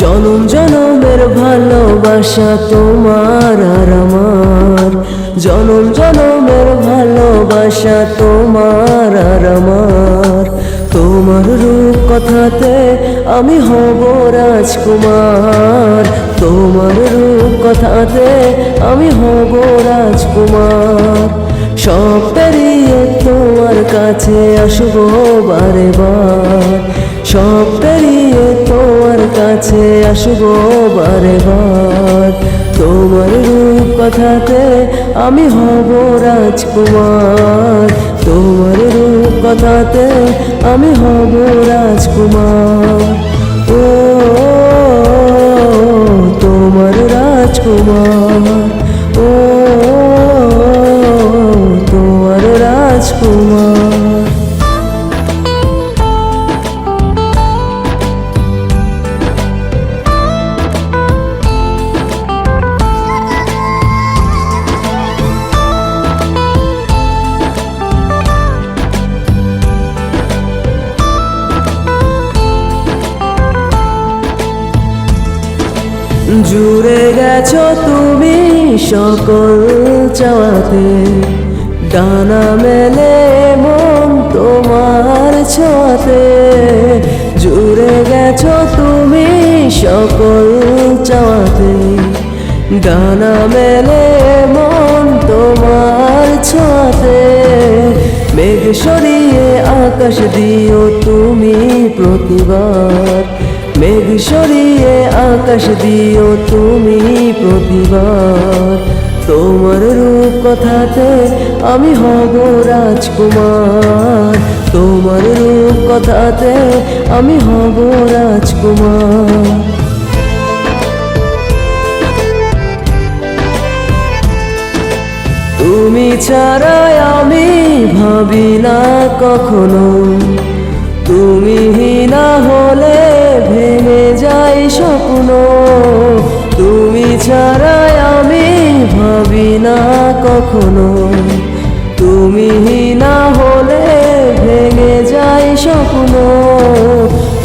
জনম জনমের ভালোবাসা তোমার আর আমার, জনম জনমের ভালোবাসা তোমার আর আমার। তোমার রূপ কথাতে আমি হব রাজকুমার, তোমার রূপ কথাতে আমি হব রাজকুমার। সব পেরিয়ে তোমার কাছে আসবো বারে বার, সব পেরিয়ে তোমার কাছে আসবো বারে বার। তোমার রূপ কথাতে আমি হব রাজকুমার, তোমার রূপ কথাতে আমি হব রাজকুমার। ও তোমার রাজকুমার, ও তোমার রাজকুমার। জুড়ে গেছো তুমি সকল চাওয়াতে, ডানা মেলে মন তোমার ছোঁয়াতে। জুড়ে গেছো তুমি সকল চাওয়াতে, ডানা মেলে মন তোমার ছোঁয়াতে। মেঘ সরিয়ে আকাশ দিও তুমি প্রতিবার, মেঘ সরিয়ে আকাশ দিও তুমি প্রতিবার। তোমার রূপ কথাতে আমি হব রাজকুমার, তোমার রূপ কথাতে আমি হব রাজকুমার। তুমি ছাড়া আমি ভাবি না কখনো, তুমি না হলে ভেঙে যায় স্বপ্ন। তুমি ছাড়া আমি ভাবি না কখনো, তুমি না হলে ভেঙে যায় স্বপ্ন।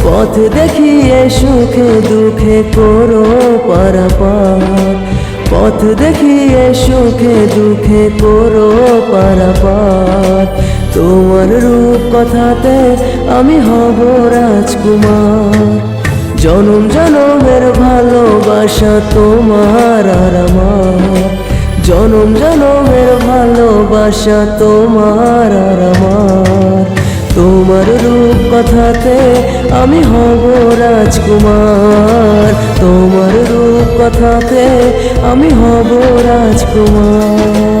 পথ দেখিয়ে সুখে দুঃখে করো পারাপার, পথ দেখিয়ে সুখে দুঃখে করো পারাপার। তোমার রূপ কথাতে আমি হব রাজকুমার, জনম জনমের ভালোবাসা তোমার আর আমার, জনম জনমের ভালোবাসা তোমার আর আমার। তোমার রূপ কথাতে আমি হব রাজকুমার, তোমার রূপ কথাতে আমি হব রাজকুমার।